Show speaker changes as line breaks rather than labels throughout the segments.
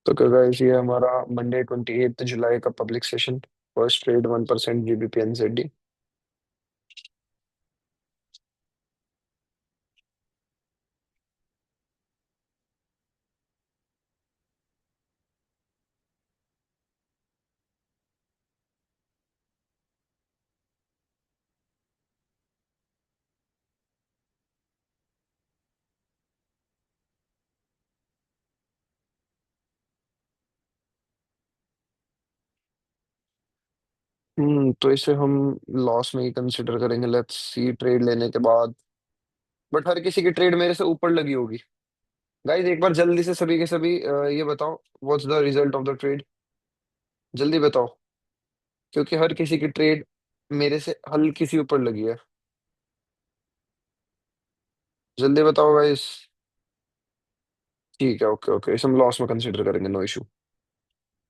तो क्या गाइस, ये हमारा मंडे 28 जुलाई का public session. First trade 1% GBP NZD. तो इसे हम लॉस में ही कंसिडर करेंगे। लेट्स सी ट्रेड लेने के बाद। बट हर किसी की ट्रेड मेरे से ऊपर लगी होगी। गाइस एक बार जल्दी से सभी के सभी ये बताओ, what's the result of the trade. जल्दी बताओ, क्योंकि हर किसी की ट्रेड मेरे से हल्की सी ऊपर लगी है। जल्दी बताओ गाइस। ठीक है, ओके ओके, इसे हम लॉस में कंसिडर करेंगे, no issue.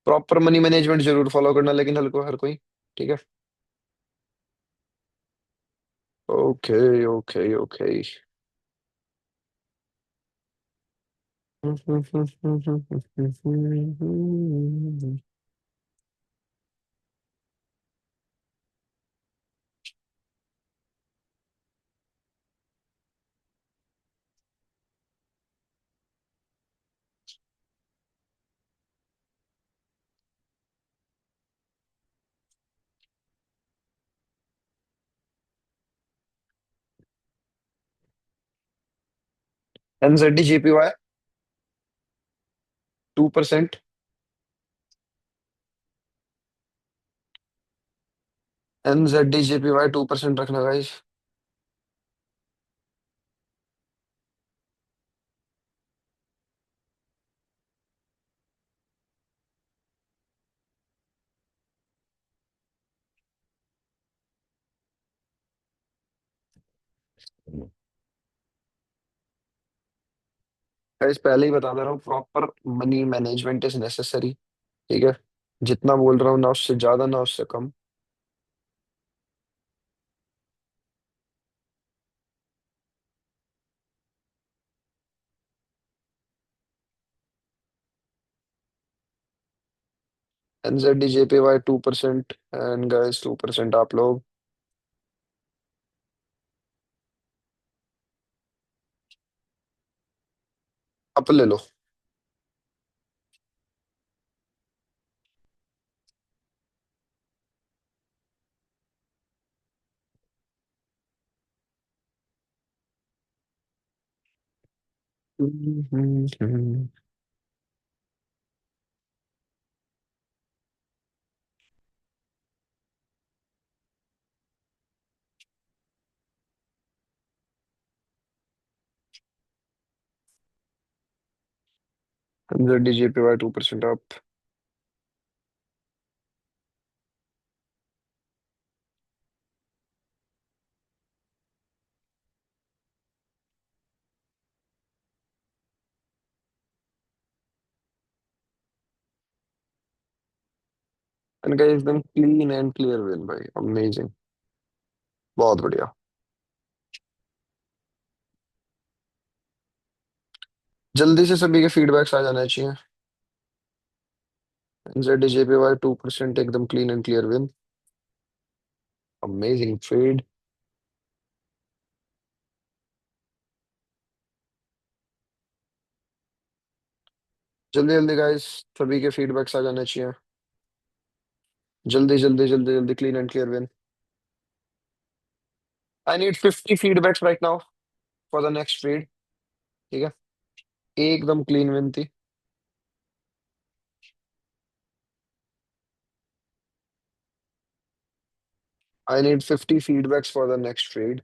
Proper money management जरूर फॉलो करना, लेकिन हर कोई। ठीक है। Okay okay okay. NZD JPY 2%। NZD JPY 2% रखना गाइस। गाइस पहले ही बता दे रहा हूँ, proper money management is necessary. ठीक है। जितना बोल रहा हूँ, ना उससे ज्यादा ना उससे कम। एनजेडी जेपीवाई 2%, एंड गाइस 2% आप लोग अप ले लो। NZD JPY 2% up. And guys एकदम क्लीन एंड क्लियर विन भाई, अमेजिंग। बहुत बढ़िया। जल्दी से सभी के फीडबैक्स आ जाने चाहिए। एनजेडी जेपीवाई 2%, एकदम clean and clear win. Amazing trade. जल्दी जल्दी गाइस, सभी के फीडबैक्स आ जाने चाहिए। जल्दी जल्दी जल्दी जल्दी, clean and clear win. I need 50 feedbacks right now for the next trade. ठीक है। एकदम क्लीन विन थी। I need 50 feedbacks for the next trade.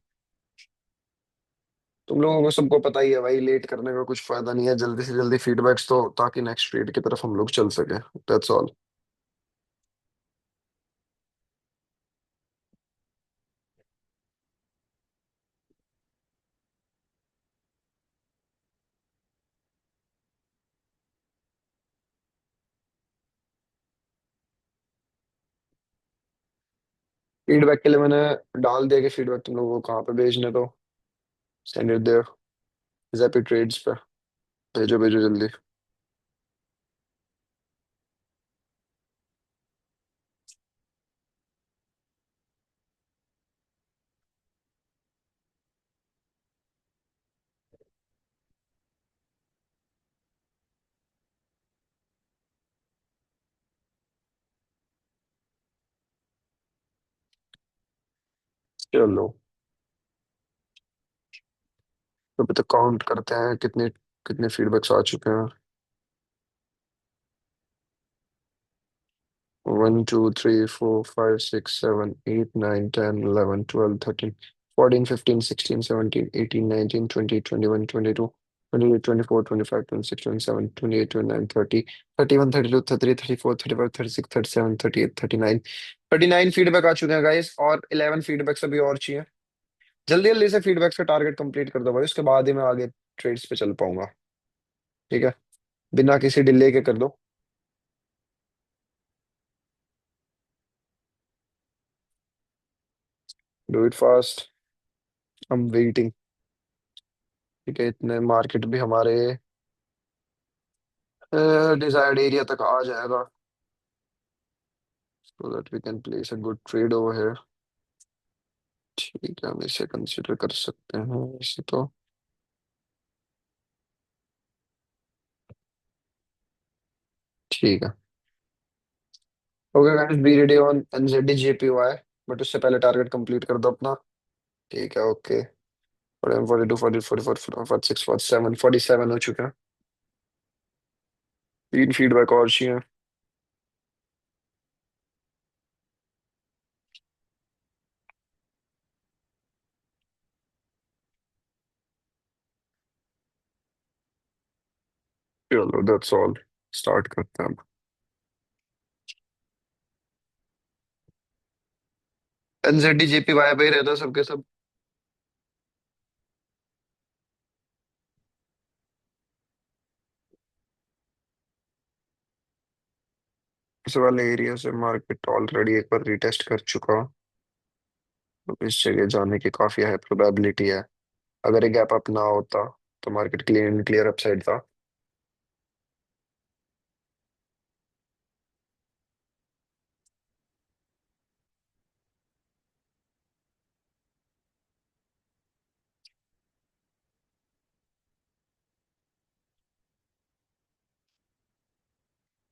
तुम लोगों को सबको पता ही है भाई, लेट करने का कुछ फायदा नहीं है। जल्दी से जल्दी फीडबैक्स तो, ताकि नेक्स्ट ट्रेड की तरफ हम लोग चल सके। That's all. फीडबैक के लिए मैंने डाल दिया कि फीडबैक तुम लोगों को कहाँ पे भेजने, तो सेंड इट देयर। जैपी ट्रेड्स पे भेजो भेजो जल्दी। चलो, तो अभी तक काउंट करते हैं कितने कितने फीडबैक्स आ चुके हैं। 39 फीडबैक आ चुके हैं गाइस, और 11 फीडबैक्स अभी और चाहिए। जल्दी जल्दी से फीडबैक्स का टारगेट कंप्लीट कर दो भाई, उसके बाद ही मैं आगे ट्रेड्स पे चल पाऊंगा। ठीक है, बिना किसी डिले के कर दो। Do it fast, I am waiting. ठीक है, इतने मार्केट भी हमारे डिजायर्ड एरिया तक आ जाएगा, so that we can place a good trade over here। ठीक है, हम इसे कंसिडर कर सकते हैं इसे तो। ठीक है, okay guys, be ready on NZD JPY, but उससे पहले टारगेट कंप्लीट कर दो अपना। ठीक है, ओके। 42 40 44 46 47 47 हो चुके हैं। तीन फीडबैक और चाहिए। चलो, दैट्स ऑल, स्टार्ट करते हैं। एनजेडी जेपीवाई पे ही रहता है सबके सब। इस वाले एरिया से मार्केट ऑलरेडी एक बार रिटेस्ट कर चुका, तो इस जगह जाने की काफी हाई प्रोबेबिलिटी है। अगर ये गैप अप ना होता तो market clear and clear upside था।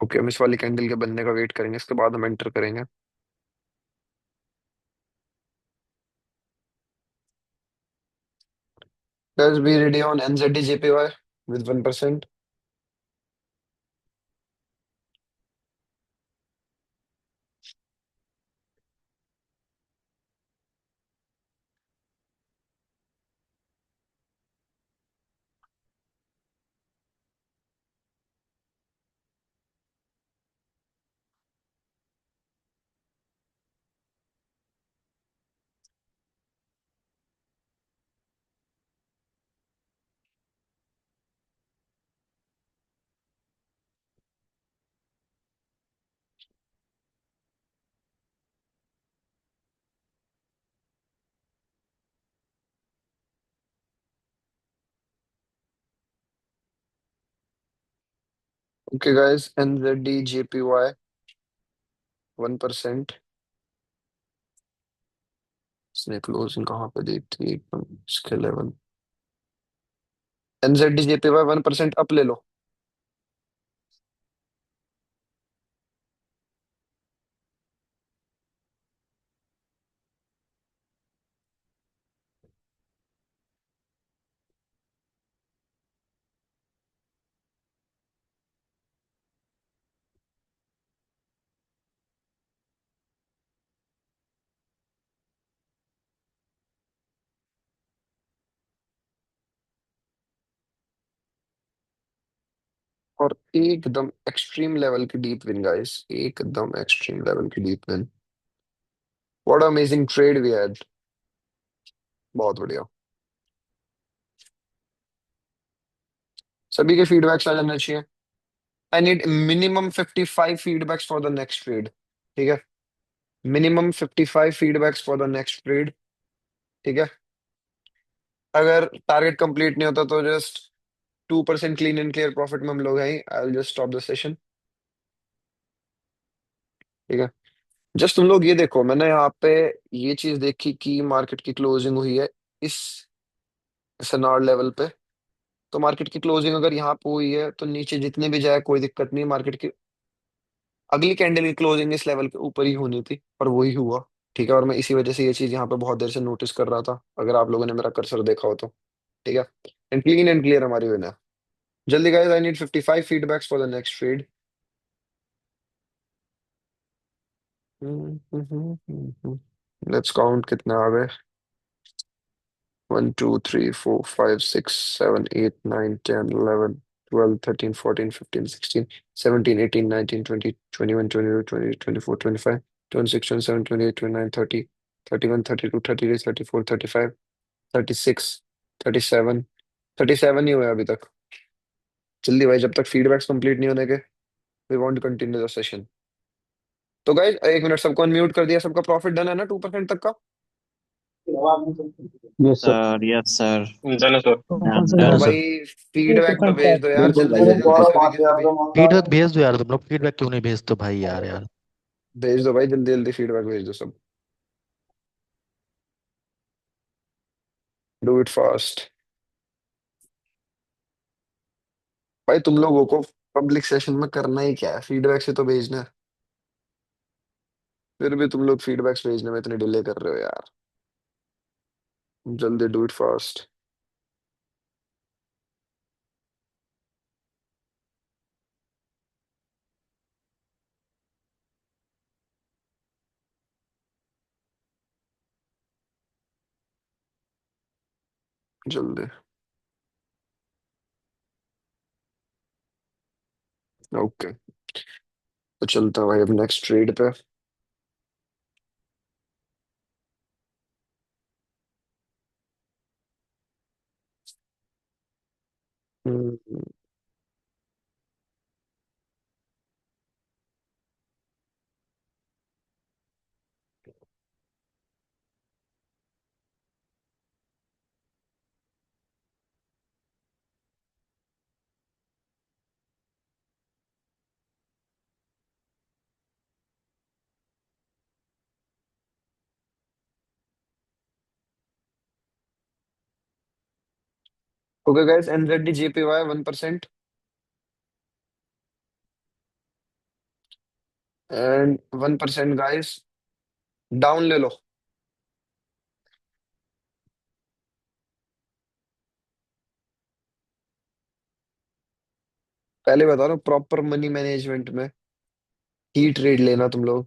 ओके, हम इस वाली कैंडल के बनने का वेट करेंगे, इसके बाद हम एंटर करेंगे। Guys, be ready on NZD JPY with 1%। Okay guys, NZD JPY 1%। इसने क्लोजिंग कहाँ पे दी थी, एकदम इसके लेवल। NZD JPY 1% अप ले लो। और एकदम एक्सट्रीम लेवल की डीप विन गाइस, एकदम एक्सट्रीम लेवल की deep win. What amazing trade we had. बहुत बढ़िया। सभी के फीडबैक्स आ जाने चाहिए। I need minimum 55 feedbacks for the next trade. ठीक है, minimum 55 feedbacks for the next trade. ठीक है, अगर टारगेट कंप्लीट नहीं होता तो just 2% clean and clear profit में हम लोग हैं। I will just stop the session. ठीक है, जस्ट तुम लोग ये देखो, मैंने यहाँ पे ये चीज देखी कि मार्केट की क्लोजिंग हुई है इस एसएनआर लेवल पे। तो मार्केट की क्लोजिंग अगर यहाँ पे हुई है तो नीचे जितने भी जाए कोई दिक्कत नहीं। मार्केट की अगली कैंडल की क्लोजिंग इस लेवल के ऊपर ही होनी थी, और वही हुआ। ठीक है, और मैं इसी वजह से ये चीज यहाँ पे बहुत देर से नोटिस कर रहा था, अगर आप लोगों ने मेरा कर्सर देखा हो तो। ठीक है। एंड क्लियर हमारी विन है। जल्दी guys, I need 55 feedbacks for the next trade. Let's count कितने आ गए। 1 2 3 4 5 6 7 8 9 10 11 12 13 14 15 16 17 18 19 20 21 22 23 24 25 26 37 ही हुए अभी तक। जल्दी भाई, जब तक फीडबैक्स कंप्लीट नहीं होने के, we want to continue the session. तो गाइस, एक मिनट, सबको अनम्यूट कर दिया? सबका प्रॉफिट डन है ना 2% तक का?
Yes sir.
Yes sir.
Done है सर।
डन
तो
डन है
डन।
सर।
भाई फीडबैक तो भेज दो यार,
बिल्कुल
जल्दी
भाई।
से जल्दी, सभी के सभी।
फीडबैक भेज दो यार, तुम लोग फीडबैक क्यों नहीं भेजते भाई, यार यार।
भेज दो भाई, जल्दी जल्दी फीडबैक भेज दो सब। Do it fast. भाई तुम लोगों को पब्लिक सेशन में करना ही क्या है, फीडबैक से तो भेजना है। फिर भी तुम लोग फीडबैक्स भेजने में इतने डिले कर रहे हो यार। जल्दी, डू इट फास्ट। जल्दी। ओके, तो चलता है भाई अब नेक्स्ट ट्रेड पे। Okay guys, NZD JPY 1%। And 1% guys, down ले लो। पहले बता रहा हूँ, प्रॉपर मनी मैनेजमेंट में ही ट्रेड लेना तुम लोग।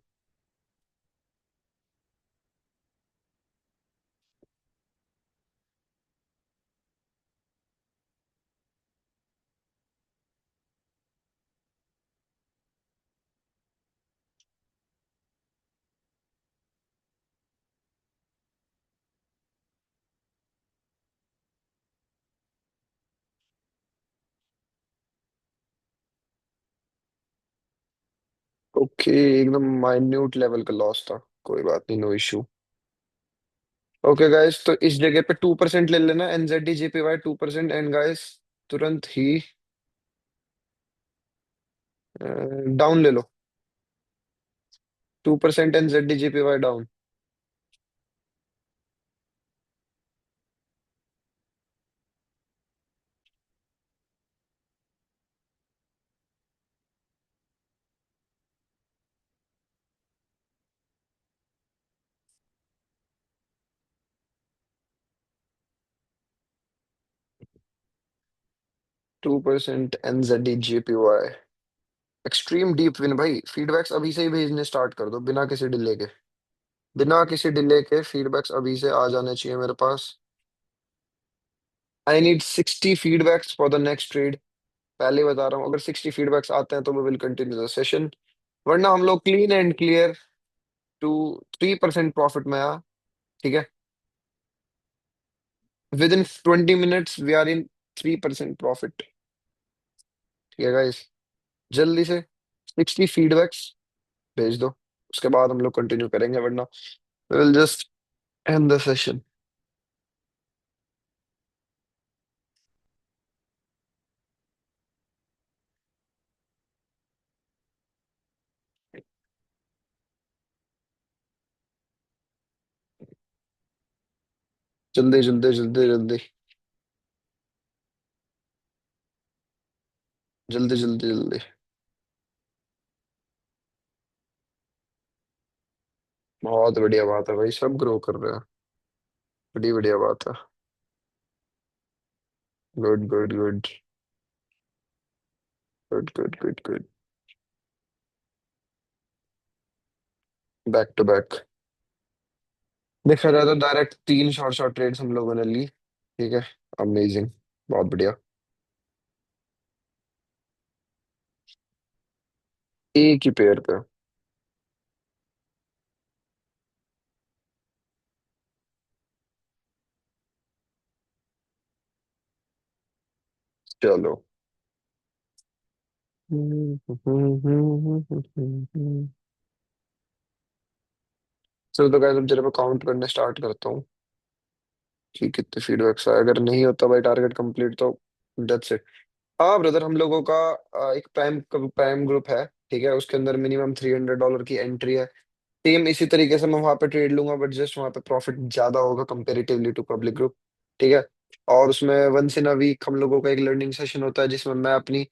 ओके, एकदम माइन्यूट लेवल का लॉस था, कोई बात नहीं, नो इशू। ओके गाइस, तो इस जगह पे 2% ले लेना, एनजेडी जेपीवाई 2%। एंड गाइस, तुरंत ही डाउन ले लो। 2% NZD JPY down. 2% NZD JPY. Extreme deep win भाई, फीडबैक्स अभी से ही भेजने स्टार्ट कर दो, बिना किसी डिले के। बिना किसी डिले के फीडबैक्स अभी से आ जाने चाहिए मेरे पास। I need 60 feedbacks for the next trade. पहले ही बता रहा हूँ, अगर 60 फीडबैक्स आते हैं तो we will continue the session, वरना हम लोग clean and clear to 3% profit में आ। ठीक है, within 20 minutes we are in 3% profit. ठीक है गाइस, जल्दी से 60 फीडबैक्स भेज दो, उसके बाद हम लोग कंटिन्यू करेंगे, वरना we will just end the session. जल्दी जल्दी जल्दी जल्दी जल्दी जल्दी जल्दी। बहुत बढ़िया बात है भाई, सब ग्रो कर रहे हैं। बड़ी बढ़िया बात है। Good good good. Good good good good. Back to back. देखा जाए तो डायरेक्ट तीन शॉर्ट शॉर्ट ट्रेड्स हम लोगों ने ली। ठीक है। अमेजिंग। बहुत बढ़िया। एक ही पेयर पे। चलो। चलो तो गाइस अब जरा मैं काउंट करने स्टार्ट करता हूँ कि कितने फीडबैक्स आए। अगर नहीं होता भाई टारगेट कंप्लीट तो डेट्स इट। हाँ ब्रदर, हम लोगों का एक प्राइम प्राइम ग्रुप है। ठीक है, उसके अंदर मिनिमम $300 की एंट्री है। सेम इसी तरीके से मैं वहां पे ट्रेड लूंगा, बट जस्ट वहां पे प्रॉफिट ज्यादा होगा कंपेरेटिवली टू पब्लिक ग्रुप। ठीक है। और उसमें वंस इन अ वीक हम लोगों का एक लर्निंग सेशन होता है, जिसमें मैं अपनी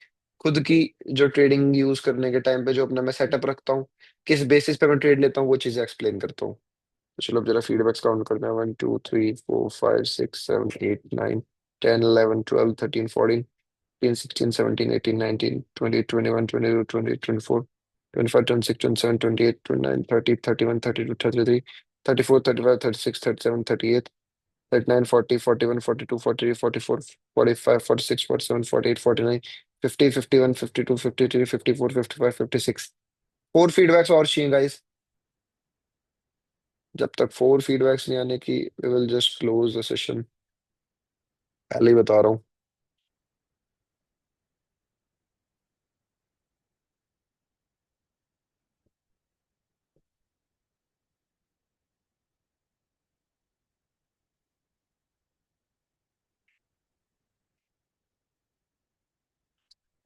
खुद की जो ट्रेडिंग यूज करने के टाइम पे जो अपना मैं सेटअप रखता हूँ, किस बेसिस पे मैं ट्रेड लेता हूँ, वो चीजें एक्सप्लेन करता हूँ। तो चलो अब जरा फीडबैक्स काउंट करते हैं। 1 2 3 4 5 6 7 8 9 10 11 12 13 14 15 16 17 18 19 20 21 22 20 24 25 26 27 28 29 30 31 32 33 34 35 36 37 38 39 40 41 42 43 44 45 46 47 48 49 50 51 52 53 54 55 56। फोर फीडबैक्स और चाहिए गाइस। जब तक फोर फीडबैक्स नहीं आने की we will just close the session. पहले ही बता रहा हूँ।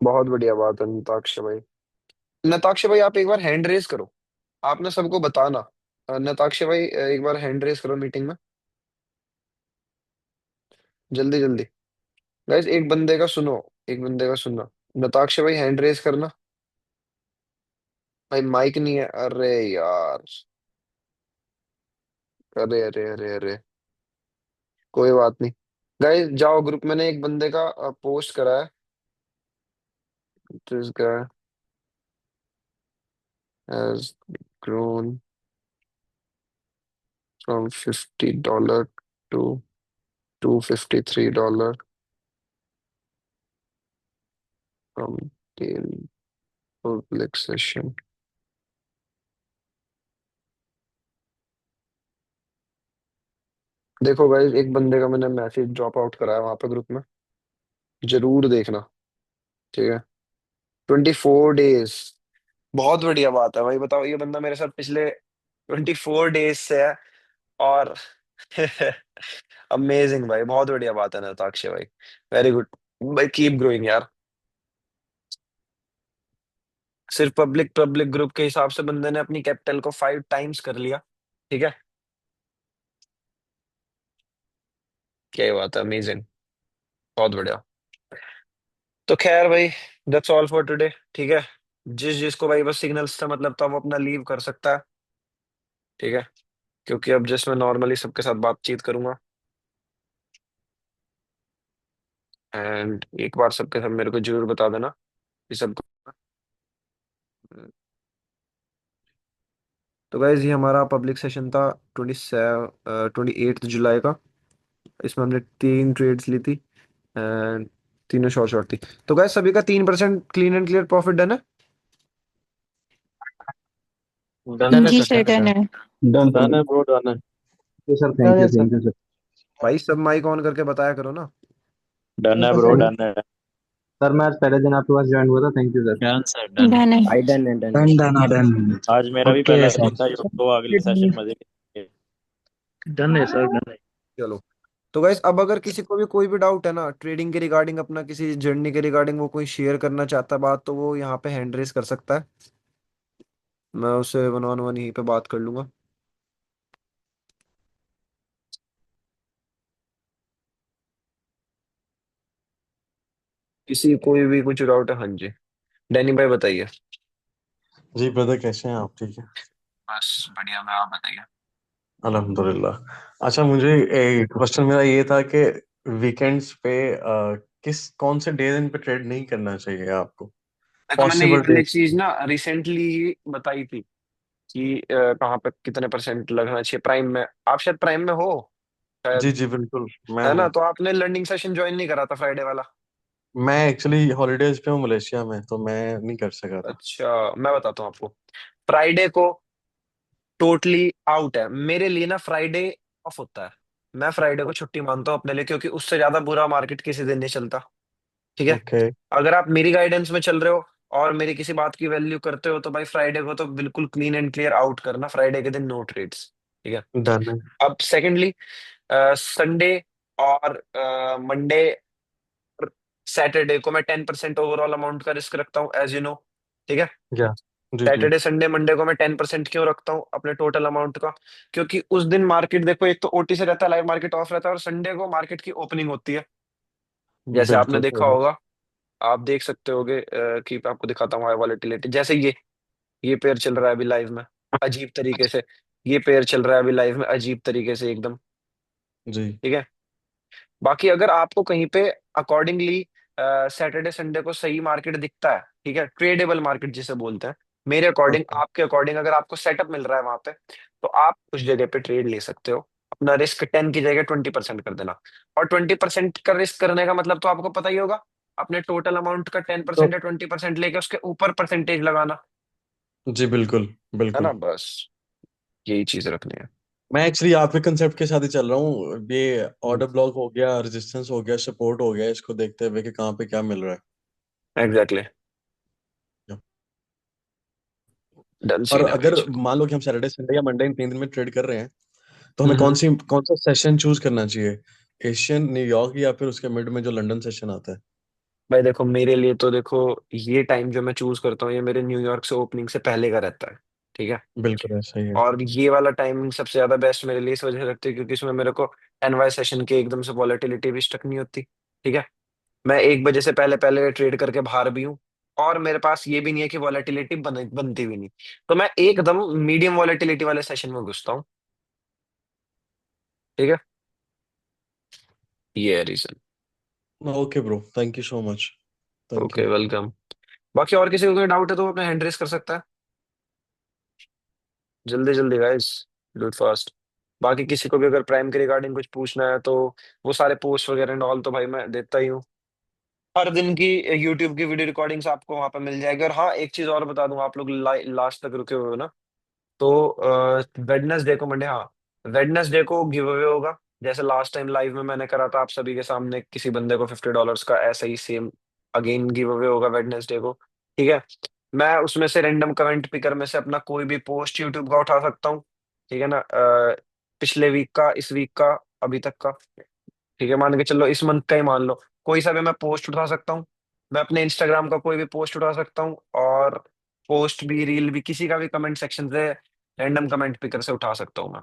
बहुत बढ़िया बात है नताक्ष भाई। नताक्ष भाई आप एक बार हैंड रेस करो। आप ना सबको बताना। नताक्ष भाई एक बार हैंड रेस करो मीटिंग में। जल्दी जल्दी। गाइस एक बंदे का सुनो। एक बंदे का सुनना। नताक्ष भाई हैंड रेस करना। भाई माइक नहीं है, अरे यार। अरे अरे अरे अरे। कोई बात नहीं। गाइस जाओ, ग्रुप में ने एक बंदे का पोस्ट करा है। This guy has grown from $50 to $253 from tail public session. देखो गाइस एक बंदे का मैंने मैसेज ड्रॉप आउट कराया वहां पे ग्रुप में। जरूर देखना। ठीक है। 24 डेज। बहुत बढ़िया बात है भाई। बताओ, ये बंदा मेरे साथ पिछले 24 डेज से है। और अमेजिंग भाई, बहुत बढ़िया बात है नताक्षय भाई। Very good. भाई कीप ग्रोइंग यार। सिर्फ पब्लिक पब्लिक ग्रुप के हिसाब से बंदे ने अपनी कैपिटल को 5 टाइम्स कर लिया। ठीक है। क्या बात है, अमेजिंग। बहुत बढ़िया। तो खैर भाई, दैट्स ऑल फॉर टुडे। ठीक है। जिस जिसको भाई बस सिग्नल्स से मतलब था वो अपना लीव कर सकता है। ठीक है। क्योंकि अब जस्ट मैं नॉर्मली सबके साथ बातचीत करूंगा। एंड एक बार सबके सब मेरे को जरूर बता देना कि सबको। तो गाइज ये हमारा पब्लिक सेशन था 28 जुलाई का। इसमें हमने 3 ट्रेड्स ली थी। एंड तीनों शॉर्ट शॉर्ट थी। तो गाइज सभी का 3% clean and clear profit done है।
डन है
जी
सर,
सर,
डन है
डन
डन।
है।
Done sir.
डन है ब्रो, डन है।
यू सर,
डन
थैंक
है
you,
sir.
Thank you sir.
भाई सब माइक ऑन करके बताया करो ना।
डन है
सर
ब्रो,
थैंक।
डन है।
सर मैं आज पहले दिन आपके पास ज्वाइन हुआ था, thank you sir.
Done sir, done है।
डन है।
आई डन है, डन है।
Done done done.
आज मेरा भी
ओके
पहला
सर।
दिन था, तो अगले सेशन मजे में। डन है सर, डन है।
चलो। तो गाइस अब अगर किसी को भी कोई भी डाउट है ना ट्रेडिंग के रिगार्डिंग, अपना किसी जर्नी के रिगार्डिंग, वो कोई शेयर करना चाहता है बात, तो वो यहाँ पे हैंड रेस कर सकता है। मैं उससे वन ऑन वन यहीं पे बात कर लूंगा। किसी कोई भी कुछ डाउट है? हाँ जी। डैनी भाई बताइए।
जी ब्रदर, कैसे हैं आप? ठीक है।
बस बढ़िया। मैं आप बताइए।
अल्हम्दुलिल्लाह। अच्छा, मुझे एक क्वेश्चन मेरा ये था कि वीकेंड्स पे किस कौन से डे दिन पे ट्रेड नहीं करना चाहिए आपको?
देखो मैंने ये
पॉसिबल
वाली
डेज।
चीज ना रिसेंटली ही बताई थी कि कहाँ पे कितने परसेंट लगना चाहिए प्राइम में। आप शायद प्राइम में हो
जी
शायद,
जी बिल्कुल, मैं
है ना?
हूँ।
तो आपने लर्निंग सेशन ज्वाइन नहीं करा था फ्राइडे वाला?
मैं एक्चुअली हॉलीडेज पे हूँ मलेशिया में, तो मैं नहीं कर सका था।
अच्छा, मैं बताता हूँ आपको। फ्राइडे को टोटली आउट है मेरे लिए ना, फ्राइडे ऑफ होता है। मैं फ्राइडे को छुट्टी मानता हूँ अपने लिए, क्योंकि उससे ज्यादा बुरा मार्केट किसी दिन नहीं चलता। ठीक है?
ओके।
अगर आप मेरी गाइडेंस में चल रहे हो और मेरी किसी बात की वैल्यू करते हो तो भाई फ्राइडे को तो बिल्कुल क्लीन एंड क्लियर आउट करना, फ्राइडे के दिन नो ट्रेड्स। ठीक है?
डन है।
अब सेकेंडली, संडे और मंडे सैटरडे को मैं 10% ओवरऑल अमाउंट का रिस्क रखता हूँ, एज यू नो। ठीक है?
क्या? जी जी।
सैटरडे संडे मंडे को मैं 10% क्यों रखता हूँ अपने टोटल अमाउंट का? क्योंकि उस दिन मार्केट देखो, एक तो ओटी से रहता है, लाइव मार्केट ऑफ रहता है, और संडे को मार्केट की ओपनिंग होती है। जैसे आपने
बिल्कुल
देखा
सही।
होगा, आप देख सकते होगे कि आपको दिखाता हूँ हाई वॉलेटिलिटी। जैसे ये पेयर चल रहा है अभी लाइव में अजीब तरीके से। ये पेयर चल रहा है अभी लाइव में अजीब तरीके से एकदम।
जी।
ठीक है? बाकी अगर आपको कहीं पे अकॉर्डिंगली सैटरडे संडे को सही मार्केट दिखता है, ठीक है, ट्रेडेबल मार्केट जिसे बोलते हैं, मेरे अकॉर्डिंग,
ओके।
आपके अकॉर्डिंग, अगर आपको सेटअप मिल रहा है वहां पे, तो आप उस जगह पे ट्रेड ले सकते हो। अपना रिस्क 10 की जगह 20% कर देना। और 20% का रिस्क करने का मतलब तो आपको पता ही होगा, अपने टोटल अमाउंट का टेन
तो
परसेंट या 20% लेके उसके ऊपर परसेंटेज लगाना।
जी बिल्कुल
है ना?
बिल्कुल।
बस यही चीज रखनी है।
मैं एक्चुअली आपके कंसेप्ट के साथ ही चल रहा हूँ। ये
हम्म।
ऑर्डर ब्लॉक हो गया, रेजिस्टेंस हो गया, सपोर्ट हो गया, इसको देखते हुए कि कहाँ पे क्या मिल रहा
एग्जैक्टली।
है।
डन
और
सीन है भाई।
अगर मान लो कि हम सैटरडे संडे या मंडे इन 3 दिन में ट्रेड कर रहे हैं, तो हमें
हम्म।
कौन सा सेशन चूज करना चाहिए? एशियन, न्यूयॉर्क, या फिर उसके मिड में जो लंदन सेशन आता है?
भाई देखो, मेरे लिए तो देखो, ये टाइम जो मैं चूज करता हूँ ये मेरे न्यूयॉर्क से ओपनिंग से पहले का रहता है। ठीक है?
बिल्कुल ऐसा ही है।
और ये वाला टाइमिंग सबसे ज्यादा बेस्ट मेरे लिए इस वजह से लगती है क्योंकि इसमें मेरे को एनवाई सेशन की एकदम से वॉलेटिलिटी भी स्टक नहीं होती। ठीक है? मैं 1 बजे से पहले पहले ट्रेड करके बाहर भी हूँ, और मेरे पास ये भी नहीं है कि वॉलेटिलिटी बनती भी नहीं। तो मैं एकदम मीडियम वॉलेटिलिटी वाले सेशन में घुसता हूँ। ठीक है? ये है reason.
Okay bro, thank you so much. Thank
okay,
you.
Welcome. बाकी और किसी को कोई डाउट है तो वो अपना हैंड रेस कर सकता है। जल्दी जल्दी गाइस, डू इट फास्ट। बाकी किसी को भी अगर प्राइम के रिगार्डिंग कुछ पूछना है तो वो सारे पोस्ट वगैरह एंड ऑल तो भाई मैं देता ही हूँ। हर दिन की यूट्यूब की वीडियो रिकॉर्डिंग्स आपको वहां पे मिल जाएगी। और हाँ, एक चीज और बता दूं, आप लोग लास्ट तक रुके हुए हो ना, तो वेडनेसडे को, मंडे, हाँ, वेडनेसडे को गिव अवे होगा। जैसे लास्ट टाइम लाइव में मैंने करा था आप सभी के सामने, किसी बंदे को $50 का, ऐसा ही सेम अगेन गिव अवे होगा वेडनेसडे को। ठीक है? मैं उसमें से रेंडम कमेंट पिकर में से अपना कोई भी पोस्ट यूट्यूब का उठा सकता हूँ। ठीक है ना? पिछले वीक का, इस वीक का, अभी तक का। ठीक है? मान के चलो इस मंथ का ही मान लो, कोई सा भी मैं पोस्ट उठा सकता हूँ। मैं अपने इंस्टाग्राम का कोई भी पोस्ट उठा सकता हूँ, और पोस्ट भी, रील भी, किसी का भी कमेंट सेक्शन से रैंडम कमेंट पिकर से उठा सकता हूँ मैं।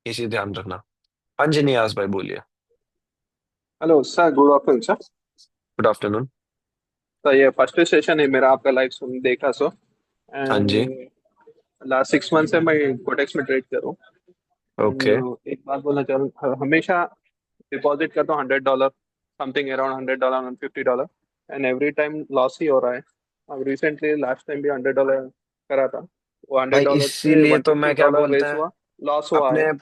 ये चीज ध्यान रखना। हाँ जी, नियाज भाई बोलिए।
Hello sir, good afternoon sir.
Good afternoon.
Sir ये फर्स्ट सेशन है मेरा, आपका लाइव सुन देखा सो।
हाँ जी।
एंड लास्ट 6 मंथ से मैं कोटेक्स में ट्रेड कर रहा हूँ।
ओके।
एक बात बोलना चाहूँ, हमेशा डिपॉजिट करता हूँ $100, समथिंग अराउंड $100 और $50, एंड एवरी टाइम लॉस ही हो रहा है। अब रिसेंटली लास्ट टाइम भी $100 करा था, वो हंड्रेड
भाई
डॉलर से
इसीलिए
वन
तो
फिफ्टी
मैं क्या
डॉलर
बोलते
वेस्ट
हैं,
हुआ, लॉस हुआ है।
अपने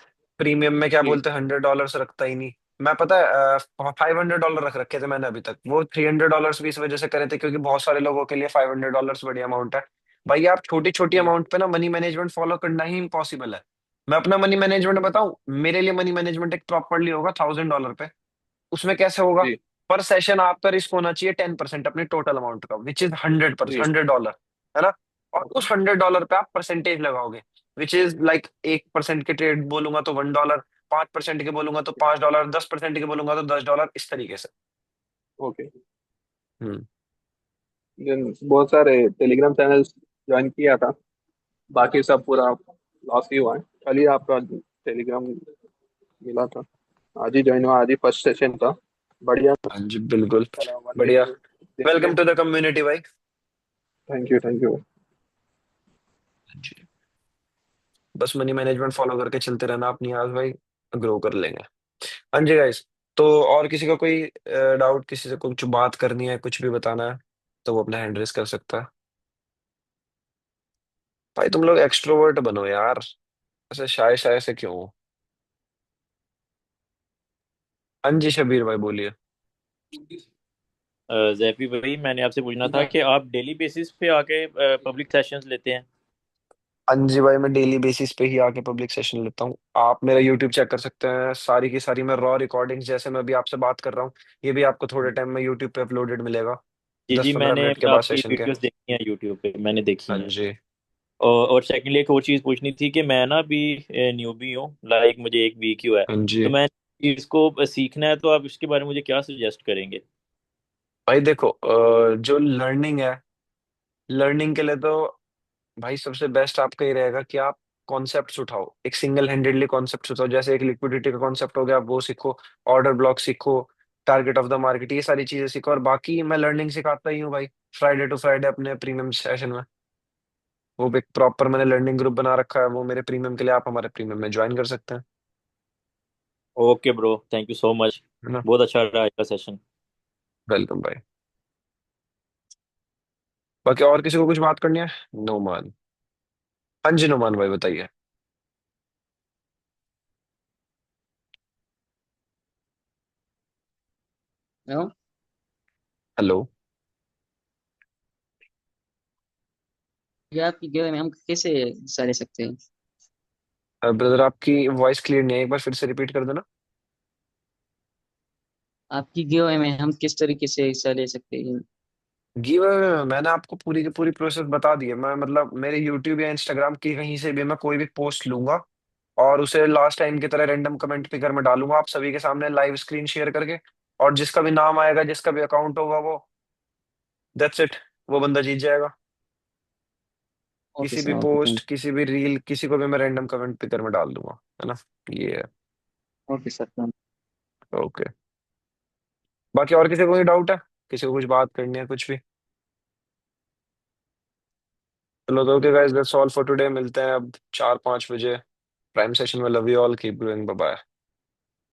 प्रीमियम में क्या
जी
बोलते हैं, $100 रखता ही नहीं। मैं पता है $500 रख रखे थे मैंने अभी तक। वो $300 भी इस वजह से करे थे क्योंकि बहुत सारे लोगों के लिए $500 बड़ी अमाउंट है। भाई आप छोटी छोटी
जी
अमाउंट पे ना मनी मैनेजमेंट फॉलो करना ही इम्पॉसिबल है। मैं अपना मनी मैनेजमेंट बताऊं, मेरे लिए मनी मैनेजमेंट एक प्रॉपरली होगा $1000 पे। उसमें कैसे होगा?
जी
पर सेशन आपका रिस्क होना चाहिए 10% अपने टोटल अमाउंट का, विच इज 100%,
जी।
$100। है ना? और
ओके
उस $100 पे आप परसेंटेज लगाओगे, विच इज लाइक 1% के ट्रेड बोलूंगा तो $1, 5% के बोलूंगा तो $5, 10% के बोलूंगा तो $10, इस तरीके से।
ओके।
हम्म।
देन बहुत सारे टेलीग्राम चैनल्स ज्वाइन किया था, बाकी सब पूरा लॉस ही हुआ है। कल ही आपका टेलीग्राम मिला था, आज ही ज्वाइन हुआ, आज ही फर्स्ट सेशन था। बढ़िया
हाँ जी, बिल्कुल।
चला, वन
बढ़िया।
वीक देख के।
वेलकम टू द कम्युनिटी भाई।
Thank you thank you.
जी। बस मनी मैनेजमेंट फॉलो करके चलते रहना अपनी आज भाई, ग्रो कर लेंगे। हाँ जी गाइस। तो और किसी का कोई डाउट, किसी से कुछ बात करनी है, कुछ भी बताना है, तो वो अपना हैंड रेस कर सकता है। भाई तुम लोग एक्सट्रोवर्ट बनो यार, ऐसे शाय शाय से क्यों हो? हाँ जी शबीर भाई बोलिए।
जैफी भाई, मैंने आपसे पूछना था कि आप डेली बेसिस पे आके पब्लिक सेशंस लेते हैं?
हाँ जी भाई, मैं डेली बेसिस पे ही आके पब्लिक सेशन लेता हूँ। आप मेरा यूट्यूब चेक कर सकते हैं, सारी की सारी मैं रॉ रिकॉर्डिंग्स, जैसे मैं अभी आपसे बात कर रहा हूँ, ये भी आपको थोड़े टाइम में यूट्यूब पे अपलोडेड मिलेगा,
जी
दस
जी,
पंद्रह
मैंने
मिनट के बाद
आपकी
सेशन के।
वीडियोस देखी हैं यूट्यूब पे, मैंने देखी
हाँ
हैं।
जी।
और सेकंडली एक और चीज़ पूछनी थी कि मैं ना अभी न्यूबी हूँ, लाइक मुझे एक वीक ही हुआ है।
हाँ जी
तो मैं इसको सीखना है, तो आप इसके बारे में मुझे क्या सजेस्ट करेंगे?
भाई देखो, जो लर्निंग है, लर्निंग के लिए तो भाई सबसे बेस्ट आपका ही रहेगा कि आप कॉन्सेप्ट्स उठाओ, एक सिंगल हैंडेडली कॉन्सेप्ट उठाओ, जैसे एक लिक्विडिटी का कॉन्सेप्ट हो गया, आप वो सीखो। ऑर्डर ब्लॉक सीखो, टारगेट ऑफ द मार्केट, ये सारी चीजें सीखो। और बाकी मैं लर्निंग सिखाता ही हूँ भाई, फ्राइडे टू फ्राइडे अपने प्रीमियम सेशन में। वो एक प्रॉपर मैंने लर्निंग ग्रुप बना रखा है, वो मेरे प्रीमियम के लिए, आप हमारे प्रीमियम में ज्वाइन कर सकते हैं।
Okay bro, thank you so much.
है ना?
बहुत अच्छा रहा आपका सेशन।
वेलकम भाई। बाकी और किसी को कुछ बात करनी है? नोमान। हाँ जी नोमान भाई बताइए।
No,
hello.
ये आपकी गेम में हम कैसे हिस्सा ले सकते हैं?
ब्रदर आपकी वॉइस क्लियर नहीं है, एक बार फिर से रिपीट कर देना।
आपकी गेम में हम किस तरीके से हिस्सा ले सकते हैं?
गिव अवे मैंने आपको पूरी की पूरी प्रोसेस बता दी है। मैं मतलब मेरे यूट्यूब या इंस्टाग्राम की कहीं से भी मैं कोई भी पोस्ट लूंगा, और उसे लास्ट टाइम की तरह रैंडम कमेंट पिकर में डालूंगा आप सभी के सामने लाइव स्क्रीन शेयर करके, और जिसका भी नाम आएगा, जिसका भी अकाउंट होगा, वो दैट्स इट, वो बंदा जीत जाएगा।
ओके
किसी भी
सर, ओके,
पोस्ट,
थैंक
किसी भी रील, किसी को भी मैं रैंडम कमेंट पिकर में डाल दूंगा, है ना? ये है।
Okay sir.
ओके। बाकी और किसी को कोई डाउट है, किसी को कुछ बात करनी है, कुछ भी? चलो तो okay guys, that's all for today. मिलते हैं अब 4-5 बजे प्राइम सेशन में। Love you all, keep growing, bye bye.